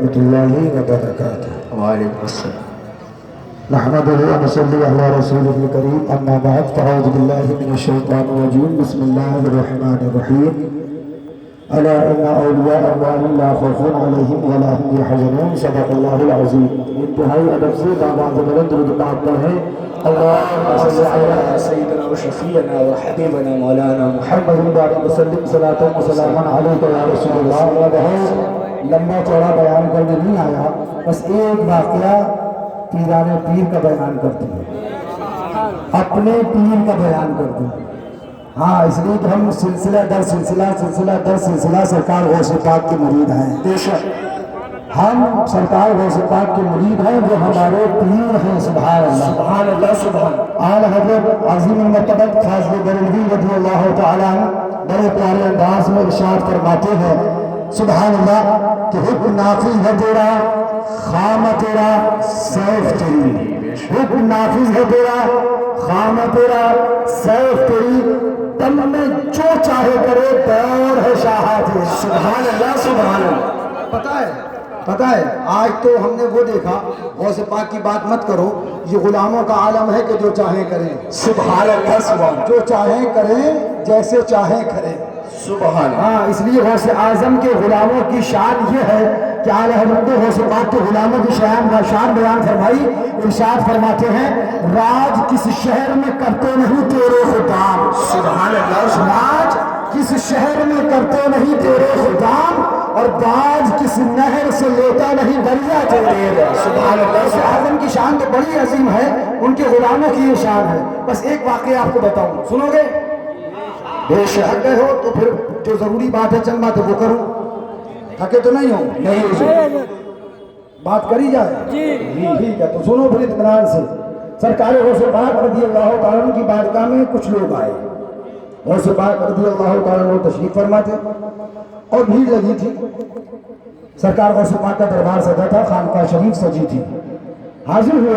ورحمۃ اللہ وبرکاتہ۔ وعلیکم السلام۔ نحمده ونصلي على رسوله الكريم، اما بعد فاعوذ بالله من الشيطان الرجيم، بسم الله الرحمن الرحيم۔ الا ان اولياء الله لا خوف عليهم ولا هم يحزنون، صدق الله العظيم۔ انتہائی ادب سے باواز بلند درود پاک پڑھیں۔ اللهم صل على سيدنا وشفيعنا وحبيبنا مولانا محمد محمد وعلى وسلم صلاۃ و سلام علیک یا رسول اللہ۔ بہت لمبا چوڑا بیان کرنے نہیں آیا، بس ایک واقعہ پیران پیر کا بیان کرتے ہیں، اپنے پیر کا بیان کرتے ہیں۔ ہاں، اس لیے کہ ہم سلسلہ در سلسلہ سرکار غوث پاک کے مرید ہیں۔ بے شک ہم سرکار غوث پاک کے مرید ہیں، جو ہمارے پیر ہیں۔ سبحان اللہ، سبحان اللہ، سبحان اللہ۔ اعلیٰ حضرت عظیم المرتبہ فاضل بریلوی رضی اللہ تعالیٰ عنہ بڑے پیارے انداز میں ارشاد فرماتے ہیں، سبحان اللہ، کہ حکم نافذ ہے تیرا، خام تیرا، سیف تیری۔ حکم نافذ ہے تیرا، خام تیرا، سیف تیری، تم میں جو چاہے کرے، دور ہے شاہا تیرا۔ سبحان اللہ، سبحان اللہ۔ پتہ ہے آج تو ہم نے وہ دیکھا، غوث پاک کی بات مت کرو، یہ غلاموں کا عالم ہے کہ جو چاہیں کریں۔ سبحان اللہ، سبحان اللہ۔ جو چاہیں کریں، جیسے چاہیں کریں۔ سبحان اللہ۔ ہاں، اس لیے غوث اعظم کے غلاموں کی شان یہ ہے کہ اعلیٰ حضرت غوث پاک کے غلاموں کی شان بیان فرمائی، ارشاد فرماتے ہیں، راج کس شہر میں کرتے نہیں تیرے خدام۔ سبحان اللہ۔ راج کس شہر میں کرتے نہیں تیرے خدام، اور باز کس نہر سے لیتا نہیں دریا تیرے۔ سبحان اللہ۔ غوث اعظم کی شان تو بڑی عظیم ہے، ان کے غلاموں کی یہ شان ہے۔ بس ایک واقعہ آپ کو بتاؤں، سنو گے؟ بے شک گئے ہو تو پھر جو ضروری بات ہے چند باتیں وہ کروں، تھکے تو نہیں ہو؟ نہیں حضور، بات کری جائے؟ جی ٹھیک ہے، تو سنو پھر اطمینان سے۔ سرکار غوث پاک رضی اللہ تعالیٰ عنہ کی بارگاہ میں کچھ لوگ آئے، غوث پاک رضی اللہ تعالیٰ عنہ تشریف فرما تھے اور بھیڑ لگی تھی۔ سرکار غوث پاک کا دربار سجا تھا، خانقاہ شریف سجی تھی۔ حاضر ہوئے،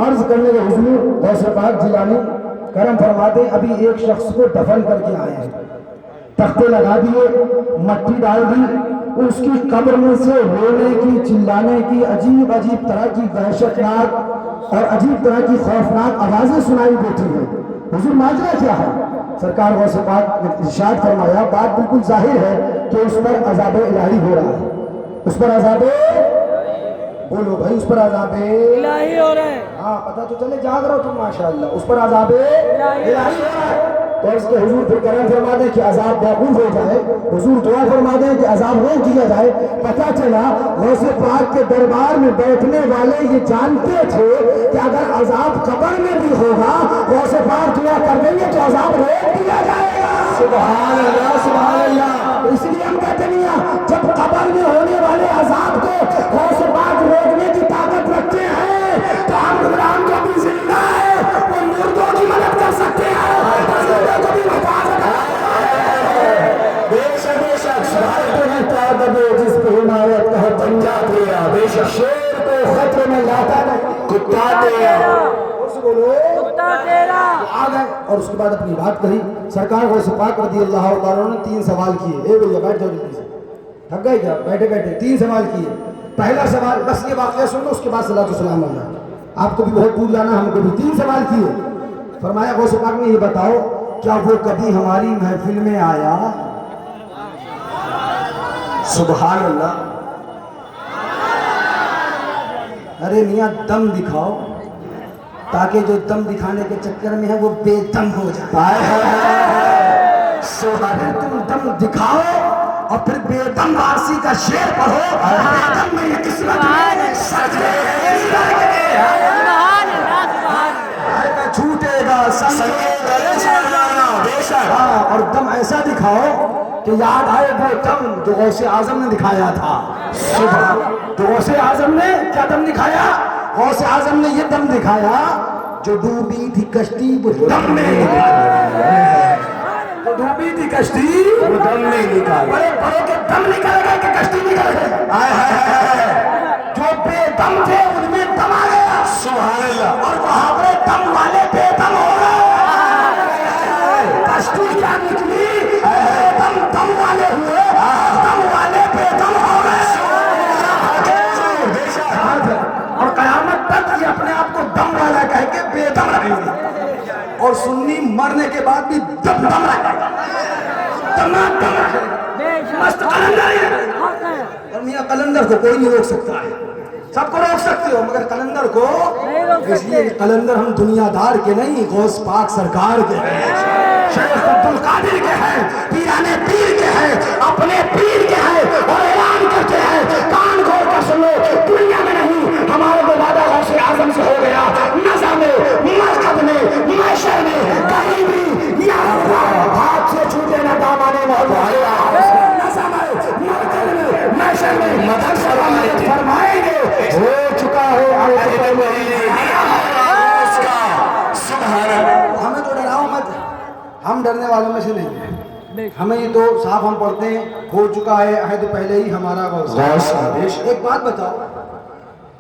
عرض کرنے کے حضور غوث پاک جیلانی کرم فرماتے، ابھی ایک شخص کو دفن کر کے آئے ہیں، تختے لگا دیے، مٹی ڈال دی، اس کی قبر میں سے رونے کی، چلانے کی، عجیب طرح کی وحشتناک اور عجیب طرح کی خوفناک آوازیں سنائی دیتی ہیں۔ حضور ماجرا کیا ہے؟ سرکار غوث پاک نے ارشاد فرمایا، بات بالکل ظاہر ہے کہ اس پر عذاب الہی ہو رہا ہے۔ اس پر عذاب، بولو بھائی، اس پر عذاب الہی ہو رہا ہے۔ ہاں، پتہ تو چلے، جاگ رہا ہو تم ماشاءاللہ۔ اس پر عذاب الہی ہو رہا ہے، تو اس کے حضور پھر کرم فرما دیں کہ عذاب موقوف ہو جائے، حضور دعا فرما دیں کہ عذاب روک دیا جائے۔ پتہ چلا غوث پاک کے دربار میں بیٹھنے والے یہ جانتے تھے کہ اگر عذاب قبر میں بھی ہوگا، غوث پاک دعا کر دیں گے تو عذاب روک دیا جائے گا۔ سبحان اللہ، سبحان اللہ۔ اس لیے ہم کہتے ہیں جب قبر میں ہونے والے عذاب کو غوث پاک روکنے کی طاقت رکھتے ہیں تو ہم غلام جو بھی زندہ ہے وہ مردوں کی مدد کر سکتے ہیں، کو بھی حفاظت ہے۔ بے شک جس پہ حمایت کا پنجا دیا، بے شک شیر کو خطرے میں لاتا نہیں، کتا تیرا، بولو کتا تیرا آ گئے۔ اور اس کے بعد اپنی بات کہی۔ سرکار غوث پاک رضی اللہ تعالیٰ نے 3 سوال کیے۔ اے بھیا بیٹھ جاؤ جلدی سے، تھک گئے کیا؟ بیٹھے 3 سوال کیے۔ پہلا سوال، بس یہ واقعہ سن لو، اس کے بعد صلاۃ و سلام اللہ۔ آپ کو بھی بہت دور جانا، ہم کو بھی 3 سوال کیے۔ فرمایا غوث پاک نے یہ بتاؤ، کیا وہ کبھی ہماری محفل میں آیا؟ سبحان اللہ۔ ارے میاں دم دکھاؤ، تاکہ جو دم دکھانے کے چکر میں ہے وہ بے دم ہو جائے۔ تم دم دکھاؤ اور پھر بے دم وارسی کا شعر پڑھو، دم میں یہ قسمت چھوٹے گا اور دم ایسا دکھاؤ کہ یاد آئے وہ دم جو غوث اعظم نے دکھایا تھا۔ تو غوث اعظم نے کیا دم دکھایا؟ غوث اعظم نے یہ دم دکھایا، جو ڈوبی تھی کشتی وہ دم میں نکالی، جو ڈوبی تھی کشتی وہ دم میں نکالی۔ بڑے بڑے کے دم نکل گئے کہ کشتی نکل گئی؟ جو بے دم تھے ان میں دم آ گیا، سبحان اللہ، اور وہاں پر دم والے بے دم ہو گئے۔ کشتی کیا نکلی؟ دم والے ہوئے، دم والے بے دم ہو گئے۔ सुन्नी मरने के बाद भी दम दम रहेगा, दमादम रहेगा, मस्त कलंदर ही रहेगा। और मियाँ कलंदर को कोई नहीं रोक सकता है, सबको रोक सकते हो मगर कलंदर को, इसलिए कलंदर हम दुनियादार के नहीं, गौस पाक सरकार के हैं, शेख अब्दुल कादिर के हैं, पीराने पीर के हैं, अपने पीर के हैं, और ऐलान करते हैं, कान खोल कर सुनो, दुनिया में नहीं, हमारे को वादा गौसे आजम से हो गया, नज़ा में, मस्कत में, महशर में, कहीं भी या हाथ से छूटे ना दामाने मौला, नज़ा में, मस्कत में, महशर में, मदद फरमाएंगे, हो चुका है हमें तो डराओ मत, हम डरने वालों में से नहीं हैं, हमें ये तो साफ हम पढ़ते हैं, हो चुका है अहद पहले ही हमारा गौस आदेश। एक बात बताओ,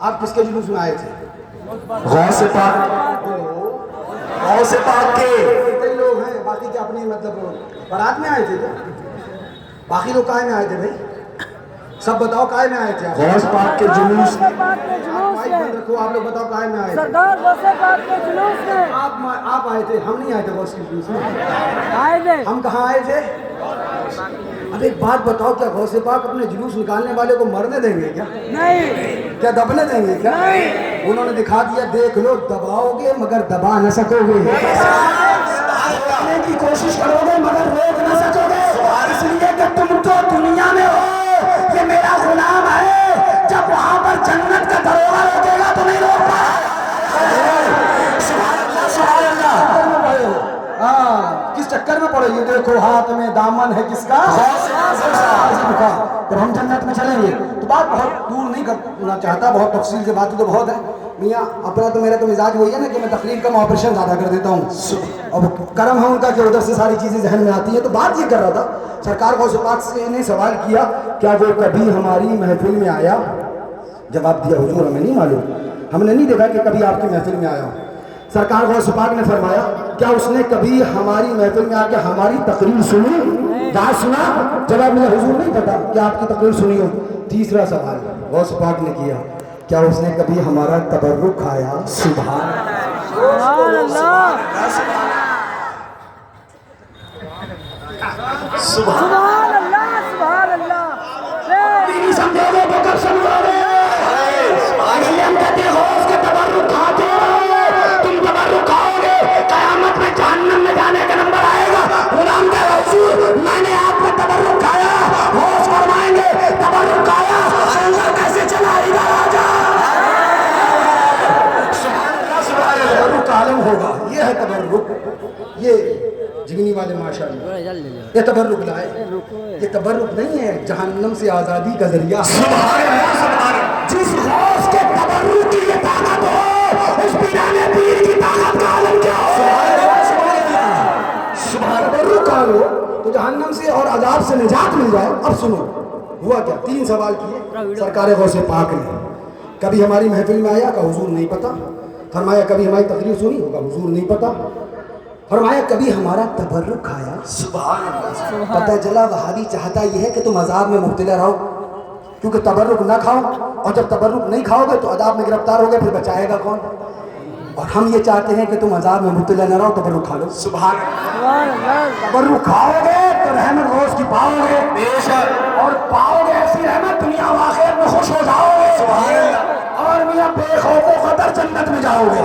आप किसके जुलूस में आए थे? गौस पाक, गौस पाक के कई लोग हैं, बाकी क्या अपनी मतलब बारात में आए थे क्या? बाकी लोग काहे में आए थे भाई? सब बताओ काहे में आए थे आप? गौस पाक के जुलूस में। माइक बंद रखो, आप लोग बताओ काहे में आए थे? सरदार गौसे पाक के जुलूस में आप आए थे, हम नहीं आए थे गौस के जुलूस में। आए थे। हम कहाँ आए थे? अब एक बात बताओ, क्या गौसे पाक अपने जुलूस निकालने वाले को मरने देंगे क्या? नहीं। क्या दबने देंगे क्या? नहीं। उन्होंने दिखा दिया, देख लो, दबाओगे मगर दबा न सकोगे, रोकने की कोशिश करोगे मगर रोक न सकोगे, इसलिए कि तुम तो दुनिया में हो, ये मेरा गुलाम है, जब वहां पर जन्नत का दरोगा रोकेगा तो नहीं रोक पाएगा। सुभान अल्लाह। हाँ, किस चक्कर में पड़े? ये देखो हाथ में दामन है किसका? तो हम जन्नत में चलेंगे। तो बात बहुत दूर नहीं करना चाहता, बहुत तफसील से बातें तो बहुत है मियाँ। अपना तो मेरा तो मिजाज वही है ना कि मैं तकरीर कम ऑपरेशन ज़्यादा कर देता हूँ। अब करम है उनका कि उधर से सारी चीज़ें जहन में आती हैं। तो बात ये कर रहा था, सरकार गौसे पाक से इन्हें सवाल किया, क्या वो कभी हमारी महफिल में आया? जवाब दिया, हुजूर हमें नहीं मालूम, हमने नहीं देखा कि कभी आपकी महफिल में आया। सरकार गौसे पाक ने फरमाया, क्या उसने कभी हमारी महफिल में आके हमारी तकरीर सुनी? बात सुना? जवाब मिला, हुजूर नहीं पता कि आपकी तकरीर सुनी हो। तीसरा सवाल गौसे पाक ने किया, क्या उसने कभी हमारा तबर्रुक खाया? सुभान अल्लाह, सुभान अल्लाह, सुभान अल्लाह। नहीं समझोगे तो कब समझोगे? हम कहते हैं गौस के तबर्रुक खाते हो, तुम तबर्रुक खाओगे, क़यामत में जहन्नम में जाने का नंबर आएगा। गुलाम के हुजूर, मैंने आप पे तबर्रुक खाया, गौस फरमाएंगे तबर्रुक खाया, अंदर कैसे चला, इधर आ जा। तबर्रुक का आलम होगा, ये है तबर्रुक। ये जिगनी वाले माशाअल्लाह ये तबर्रुक लाए, ये तबर्रुक नहीं है, जहन्नम से आज़ादी का जरिया। जिस गौस के तबर्रुक की ये ताकत हो, उस पीराने पीर की ताकत का आलम क्या हो? तबर्रुक का लो तो जहन्नम से और अजाब से निजात मिल जाए। अब सुनो हुआ क्या, 3 सवाल किए सरकार गौसे पाक ने। कभी हमारी महफिल में आया? का हुजूर नहीं पता। फरमाया कभी हमारी तकरीर सुनी? होगा, हुजूर नहीं पता। फरमाया कभी हमारा तबर्रुक खाया? सुभान अल्लाह। पता चला वहाबी चाहता यह है कि तुम अजाब में मुब्तला रहो, क्योंकि तबर्रुक ना खाओ, और जब तबर्रुक नहीं खाओगे तो अजाब में गिरफ्तार होगे, फिर बचाएगा कौन? और हम ये चाहते हैं कि तुम अजाब में मुब्तला न रहो, तबर्रुक खा लो। सुभान अल्लाह। तबर्रुक खाओगे तो रहमत रोज की पाओगे, और पाओगे ऐसी रहमत दुनिया व आखिरत में खुश हो जाओगे। सुभान अल्लाह। और मियां बेखौफो खतर जन्नत में जाओगे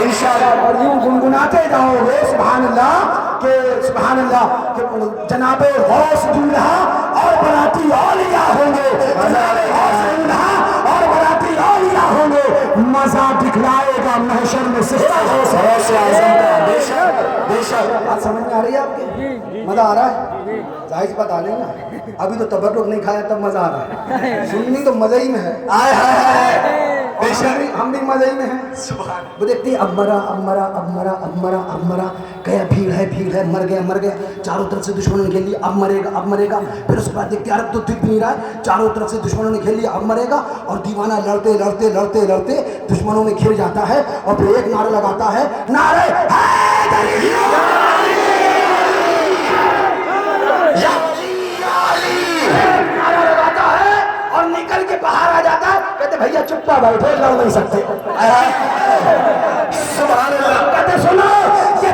इंशाअल्लाह, और यूं गुनगुनाते जाओगे सुभान अल्लाह के सुभान अल्लाह के जनाबे गौस दूल्हा और बराती औलिया होंगे, जनाबे गौस दूल्हा और बराती औलिया होंगे। मजा दिखलाएगा महशर में सिस्ता गौस आज़म का। बेशक बेशक। बात समझ में आ रही है आपके? मजा आ रहा है? जाहिर सी बात आ रही ना। अभी तो तबर्रुक नहीं खाया तब मजा आ रहा है, सुननी तो मजा ही में है। आए हाय हम भी मजा ही में हैं। वो देखते हैं अब मरा अब मरा अब मरा अब मरा अब मरा, गया भीड़ है मर गया, चारों तरफ से दुश्मनों ने घेर लिया, अब मरेगा। फिर उसके बाद देखते अरब तो दिख नहीं रहा है, चारों तरफ से दुश्मनों ने घेर लिया, अब मरेगा। और दीवाना लड़ते दुश्मनों में घिर जाता है, और फिर एक नारा लगाता है, नारे नारा लगाता है और निकल के बाहर आ जाता है। कहते भैया चुप्पा बैठो, लड़ नहीं सकते। सुभान अल्लाह। कहते सुनो ये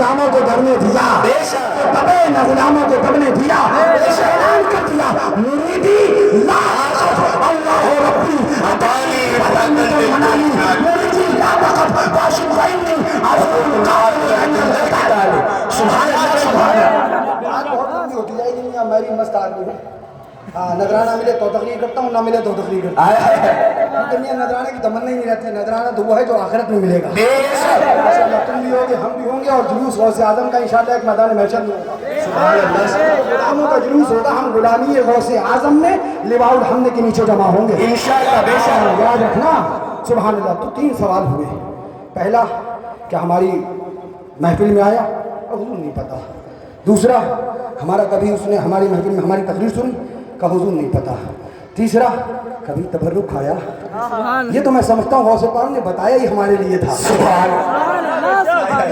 गुलामों को डरने दिया, तो दबे न गुलामों को दबने दिया, ऐलान कर दिया मुरीदी ला तखफ अल्लाह रब्बी अतानी वतन मनानी मुरीदी ला तखफ वाशिम गैनी अज़ुल काल सुभान अल्लाह सुभान अल्लाह। बात बहुत लंबी होती जाएगी, मैं भी मस्त आदमी हूँ। हाँ, नजराना मिले तो तकरीर करता हूँ, ना मिले तो तकरीर करता हूँ। क्योंकि नजराने की तमन्ना ही नहीं रहती, नजराना तो वो है जो आखिरत में मिलेगा। इंशाअल्लाह तुम भी होगे, हम भी होंगे, और जुलूस गौसे आजम का इंशाअल्लाह एक मैदान महशर में होगा। गुलामों का जुलूस होगा, हम गुलामी गौसे आजम में लिवाउल हम्द के नीचे जमा होंगे इंशाअल्लाह। बेशक याद रखना। सुभान अल्लाह। तो 3 सवाल हुए। पहला, क्या हमारी महफिल में आया? अब हुजूर नहीं पता। दूसरा, हमारा कभी उसने हमारी महफिल में हमारी तकरीर सुनी? का हुजूर नहीं पता। तीसरा, कभी तबर्रुक खाया? ये तो मैं समझता हूँ गौसे पाक ने बताया ही हमारे लिए था।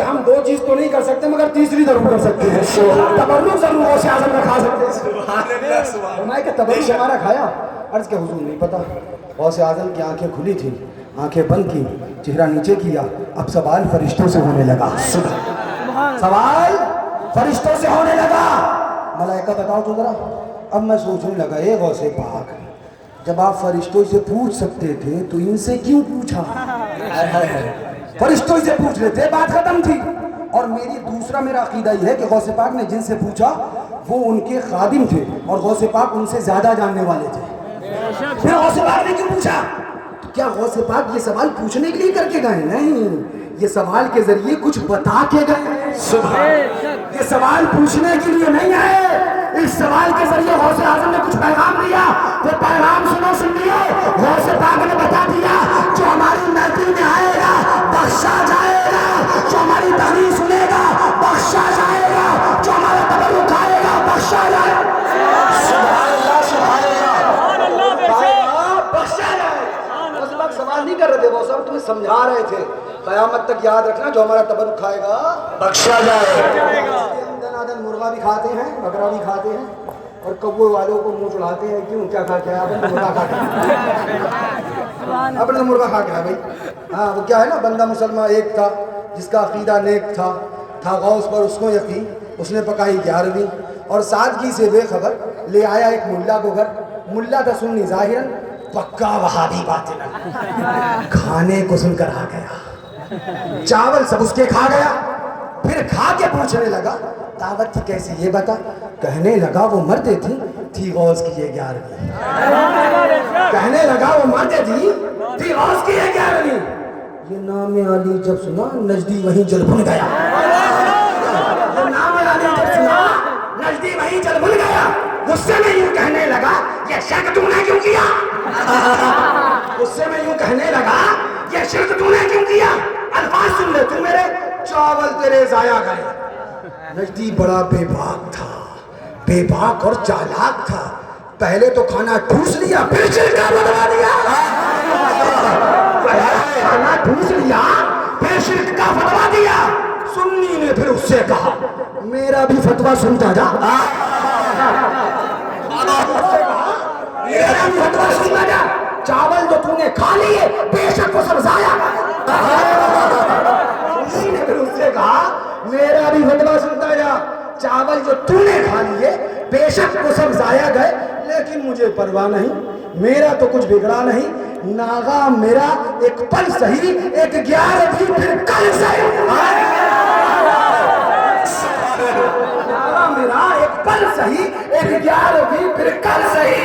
हम 2 चीज तो नहीं कर सकते, मगर तीसरी जरूर कर सकते हैं। तबर्रुक जरूर गौसे आजम में खा सकते हैं। मैं क्या तबर्रुक हमारा खाया? अर्ज के हुजूर नहीं पता। गौसे आजम की आंखें खुली थी, आंखें बंद की, चेहरा नीचे किया। अब सवाल फरिश्तों से होने लगा। सवाल फरिश्तों से होने लगा। मलाइका बताओ तो जरा। अब मैं सोचने लगा, ए गौसे पाक, जब आप फरिश्तों से पूछ सकते थे तो इनसे क्यों पूछा? फरिश्तों से पूछ लेते, बात खत्म थी। और मेरा अकीदा ये है कि गौसे पाक ने जिनसे पूछा वो उनके खादिम थे, और गौसे पाक उनसे ज्यादा जानने वाले थे। फिर गौसे पाक ने क्यों पूछा? तो क्या गौसे पाक ये सवाल पूछने के लिए करके गए? नहीं, ये सवाल के जरिए कुछ बता के गए। ये सवाल पूछने के लिए नहीं आए। इस सवाल के जरिए गौसे आजम ने कुछ पैगाम दिया। वो पैगाम सुन लिए। गौसे पाक ने बता दिया, जो हमारी महफिल में आएगा बख्शा जाएगा, जो हमारी तकरीर सुनेगा बख्शा जाएगा, जो हमारा तबर्रुक खाएगा बख्शा जाएगा। सुभान अल्लाह, सुभान अल्लाह, बख्शा जाएगा। गौसे पाक सवाल नहीं कर रहे थे, वो सब तुम्हें समझा रहे थे। क़यामत तक याद रखना, जो हमारा तबर्रुक खाएगा बख्शा जाएगा। दनादन मुर्गा भी खाते हैं, बकरा भी खाते हैं, और कौवे वालों को मुंह चढ़ाते हैं। क्यों, क्या खा के आया? अपने मुर्गा खा के, अपने मुर्गा खा के आया भाई। हाँ, वो क्या है ना, बंदा मुसलमान एक था जिसका अकीदा नेक था गौस पर उसको यकीन। उसने पकाई 11वीं और सादगी से बेखबर ले आया एक मुल्ला को घर। मुल्ला था सुन्नी ज़ाहिरन, पक्का वहाबी बातिनन। खाने को सुनकर आ गया, चावल सब उसके खा गया। फिर खा के पूछने लगा, दावत थी कैसी ये बता? कहने लगा, वो मर्दे थी गौस की ये 11वीं। कहने लगा, वो मर्दे थी गौस की ये 11वीं। ये नाम अली जब सुना, नजदी वहीं जल भुन गया। ये नाम अली जब सुना, नजदी वहीं जल भुन गया। गुस्से में यूं कहने लगा, ये शिर्क तूने क्यों किया? गुस्से में यूं कहने लगा, ये शिर्क तूने क्यों किया? अल्फाज सुन ले तू मेरे, चावल तेरे जाया गए। नजदी बड़ा बेबाक और चालाक था। पहले तो खाना ठूस लिया, फिर छिलका बदला दिया। खाना ठूस लिया, फिर छिलका फटवा दिया। सुन्नी ने फिर उससे कहा, मेरा भी फतवा सुनता जा। मेरा भी फतवा सुनता जा। चावल जो तूने खा लिए बेशक वो सब जाया। सुन्नी ने फिर उससे कहा, मेरा भी फतवा सुनता जा। चावल जो तूने खा लिए बेशक वो सब जाया गए, लेकिन मुझे परवाह नहीं, मेरा तो कुछ बिगड़ा नहीं। नागा मेरा एक पल सही, एक 11वीं फिर कल सही। नागा मेरा एक पल सही, एक 11वीं फिर कल सही।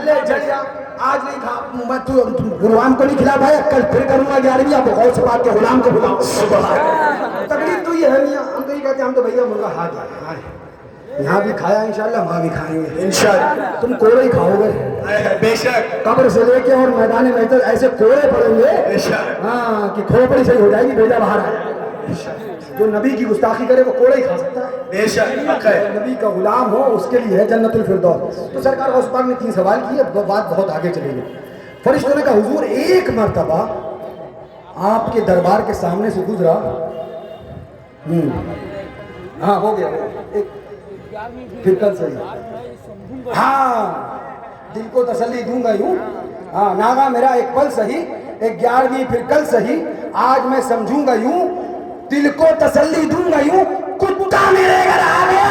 ले जलिया, आज नहीं खा, मैं तू गुलाम को नहीं खिला पाया, कल फिर करूंगा 11वीं। आप गौस पाक के गुलाम को बुलाओ। तकलीफ तो ये है मियां, हम तो ये कहते हैं, हम तो भैया मुर्गा खा गया, यहाँ भी खाया इंशाल्लाह, वहाँ भी खाएंगे इंशाल्लाह। तुम कोड़े ही खाओगे बेशक, कब्र से लेके और मैदान में तो ऐसे कोड़े पड़ेंगे हाँ कि खोपड़ी सही हो जाएगी, भेजा बाहर आएगा। जो नबी की गुस्ताखी करे वो कोड़े ही खा सकता है बेशक। नबी का गुलाम हो उसके लिए है जन्नतुल फिरदौस। तो सरकार गौस पाक ने 3 सवाल किए, बात बहुत आगे चलेगी। फरिश्तों ने कहा, हुजूर एक मर्तबा आपके दरबार के सामने से गुजरा। हाँ हो गया, एक फिर कल सही। हाँ, दिल को तसल्ली दूंगा यूं। हाँ, नागा मेरा एक पल सही, एक 11वीं फिर कल सही। आज मैं समझूंगा यूं, दिल को तसल्ली दूंगा यूं, कुत्ता मेरे घर आ गया।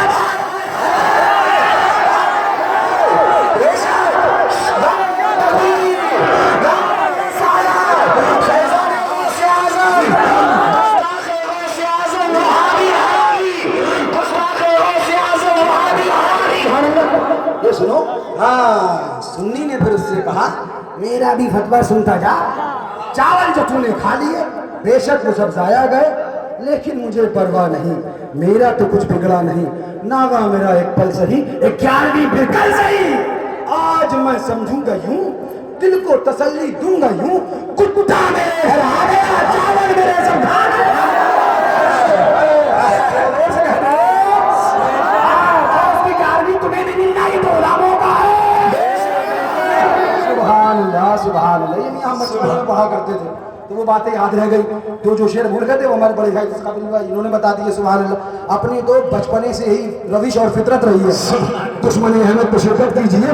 ये सुनो, हाँ, सुन्नी ने फिर उससे कहा मेरा भी फतवा सुनता जा। चावल जो तूने खा लिए बेशक वो सब जाया गए, लेकिन मुझे परवाह नहीं, मेरा तो कुछ बिगड़ा नहीं। नागा मेरा एक पल सही, 11वीं बिगड़ सही। आज मैं समझूंगा यूं, दिल को तसल्ली दूंगा यूं, कुत्ता मेरे घर आ गया, चावल मेरे सब खा गया। तुम्हें नहीं मिलना, ये तो गुलामों का है। सुभान अल्लाह, सुभान अल्लाह। ये मियां बचपन में पढ़ा करते थे तो वो बातें याद रह गई। तो जो शेर भूल गए थे वो हमारे बड़े भाई जिसका भी हुआ इन्होंने बता दिए। सुभान अल्लाह। अपनी तो बचपने से ही रविश और फितरत रही है। दुश्मनी अहमद को शिरकत कीजिए,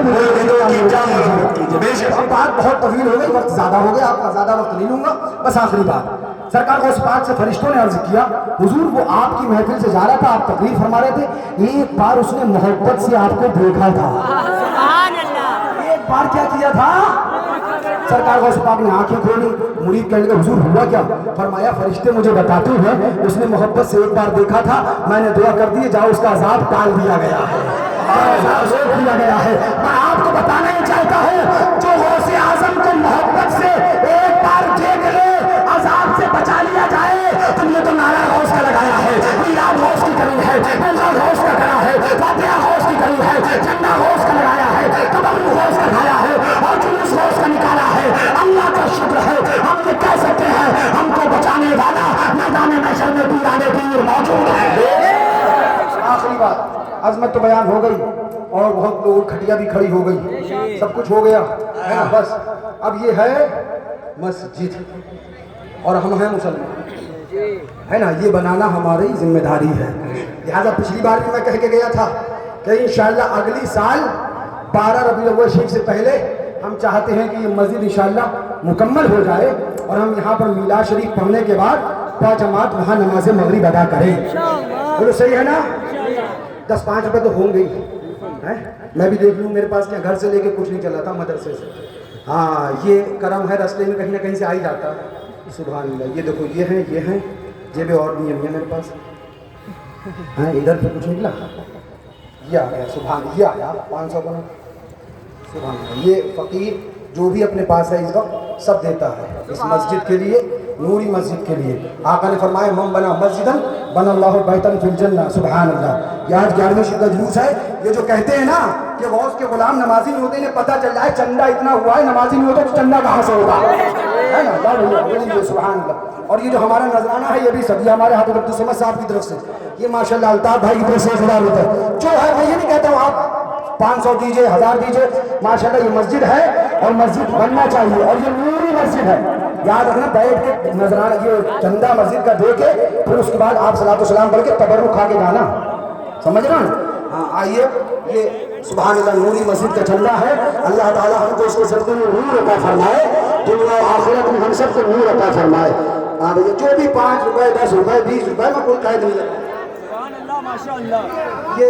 अब बात बहुत तवील हो गई, वक्त ज्यादा हो गया, आपका ज्यादा वक्त नहीं लूंगा। बस आखिरी बात, सरकार को उस बात से फरिश्तों ने अर्ज किया, हुजूर वो आपकी महफिल से जा रहा था, आप तकरीर फरमा रहे थे, एक बार उसने मोहब्बत से आपको देखा था। एक बार क्या किया था? सरकार को पाक ने आंखें खोली, मुरीद कहने लगे हुजूर हुआ क्या? फरमाया फरिश्ते मुझे बताते हैं उसने मोहब्बत से एक बार देखा था, मैंने दुआ कर दी, जाओ उसका अजाब टाल दिया गया है, दिया गया है। मैं आपको बताना ही चाहता हूँ, जो गौसे आजम को मोहब्बत से एक बार देख ले, अजाब से बचा लिया जाए। तुमने तो नारा गौस का लगाया है, मीरा गौस की करी है, अल्लाह गौस का करा है, फातिहा गौस की करी है, झंडा गौस का लगाया है, कदम गौस का खाया है और जुलूस गौस का निकाला है। अल्लाह का शुक्र है, हम ये कह सकते हैं हमको बचाने वाला मैदान महशर में पीराने पीर मौजूद है। आखिरी बात, अजमत तो बयान हो गई और बहुत लोग खटिया भी खड़ी हो गई, सब कुछ हो गया है ना। बस अब ये है मस्जिद और हम हैं मुसलमान, है ना। ये बनाना हमारी जिम्मेदारी है। लिहाजा पिछली बार भी मैं कह के गया था कि इंशाअल्लाह अगली साल 12 रबीउल अव्वल शरीफ से पहले हम चाहते हैं कि ये मस्जिद इंशाअल्लाह मुकम्मल हो जाए और हम यहाँ पर मीलाद शरीफ पढ़ने के बाद 5 जमात वहाँ नमाज मगरिब अदा करें। बोलो सही है ना? 10-5 रुपये तो होंगे ही, हैं? मैं भी देख लूँ, मेरे पास क्या घर से लेके कुछ नहीं चला था, मदरसे से। हाँ, ये करम है, रास्ते में कहीं ना कहीं से आ ही जाता है। सुभान अल्लाह। ये देखो, ये हैं जेबें और नहीं है मेरे पास, हैं? इधर पे कुछ निकला, ये आ गया। सुभान, ये आया 500 बना। सुभान अल्लाह। ये फ़कीर जो भी अपने पास है इस वक्त सब देता है इस मस्जिद के लिए, नूरी मस्जिद के लिए। आका ने फरमाया मन बना मस्जिदन बना अल्लाहु बैतन फिल जन्नह। सुभान अल्लाह। ये आज 11वें शब का जुलूस है। ये जो कहते हैं ना कि गौस के गुलाम नमाजी नहीं होते, इन्हें पता चल जाए चंदा इतना हुआ है, नमाजी नहीं होता तो चंदा कहाँ से होगा, है ना। सुभान अल्लाह। और ये जो हमारा नजराना है ये भी सभी हमारे हाथ अब्दुल समद साहब की तरफ से, ये माशाल्लाह अल्ताफ भाई की तरफ से खिला होता है। जो है मैं ये नहीं कहता हूँ आप 500 दीजिए, 1000 दीजिए, माशाल्लाह ये मस्जिद है और मस्जिद बनना चाहिए और ये नूरी मस्जिद है। याद रखना, बैठ के नजराना ये चंदा मस्जिद का दे के फिर उसके बाद आप सलातो सलाम पढ़ के तबर्रुक खा के जाना, समझ रहे हैं? हाँ, आइए, ये सुभान अल्लाह नूरी मस्जिद का चंदा है। अल्लाह ताला हमको इसके सदक़े में नूर अता फरमाए, दुनिया और आखिरत में हम सबको नूर अता फरमाए। हाँ भैया, जो भी 5 रुपए 10 रुपए 20 रुपए में कोई कैद नहीं लगता। माशाअल्लाह। ये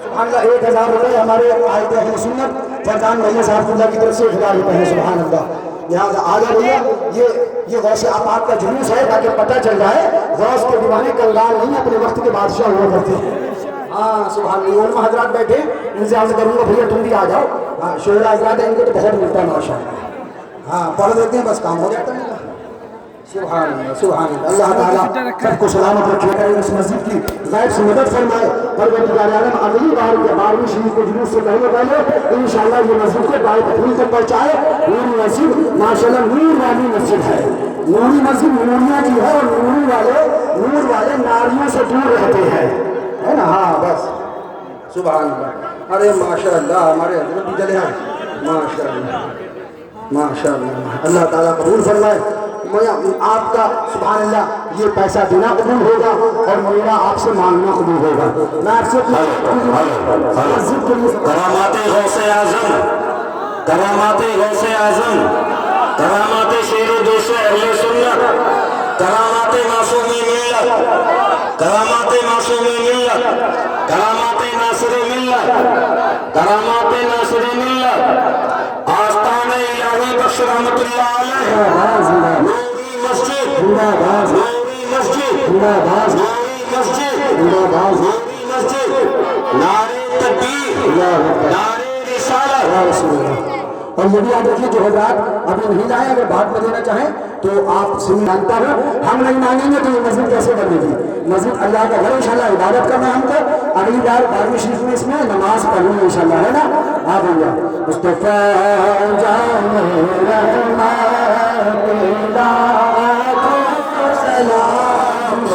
सुभान अल्लाह 1000 रुपए हमारे आयत अहले सुन्नत फरजान भैया साहब की तरफ से 1000 रुपए है। सुभान अल्लाह। यहाँ आजा भैया, ये गौसे आपाक का जुलूस है ताकि पता चल जाए गौस के दीवाने कंगाल नहीं, अपने वक्त के बादशाह हुआ करते हैं। हाँ सुभान अल्लाह। उलमा हजरात बैठे, इनसे अर्ज करूँगा भैया तुम भी आ जाओ। हाँ, शोहरा हजरात है, इनको तो बहुत मिलता है माशाअल्लाह। हाँ, पढ़ देते हैं, बस काम हो जाता है। सुभान अल्लाह, सुभान अल्लाह। अल्लाह ताला सबको सलामत रखिएगा, इस मस्जिद की गैब से मदद फरमाए। परवरदिगार आलम अगली बार या 12वीं शरीफ के जुलूस से पहले इंशाअल्लाह ये मस्जिद को दाएं तकमील तक पहुँचाए। नूरी मस्जिद माशाअल्लाह नूर वाली मस्जिद है। नूरी मस्जिद नूरिया की है और नूर वाले नारियों से दूर रहते हैं, है ना। हाँ बस, सुभान अल्लाह। अरे माशाअल्लाह, हमारे हजरत भी चले हैं, माशाअल्लाह माशाअल्लाह। अल्लाह ताला कबूल फरमाए। आपका सुभान अल्लाह ये पैसा देना कबूल होगा और मेरा आपसे मांगना कबूल होगा। मैं आपसे करामाते गौसे आज़म, करामाते गौसे आज़म, करामाते शेर दोस्त अहले सुन्नत, करामाते मासूमी मिल्लत, मिल्लत, करामात मासूम मिल्लत, करामात नासिर मिल्लत, करामात नासिर मिल्लत, आस्तान इलाही बख्श रहमतुल्लाह अलैह, नूरी मस्जिद, नूरी मस्जिद, नूरी मस्जिद, नूरी मस्जिद, नारे तकबीर, नारे रिसालत। اور یہ بھی یاد رکھیے جو حضرات ابھی نہیں جائیں اگر بھاگ میں دینا چاہیں تو آپ سن مانتا ہوں ہم نہیں مانگیں گے تو یہ مسجد کیسے بنے گی. مسجد اللہ کا گھر انشاءاللہ عبادت کرنا ہم کو اگلی بار 12ویں شریف میں اس میں نماز پڑھنی ہے انشاءاللہ ہے نا. آپ بھیا مصطفیٰ جان رحمت لاکھوں سلام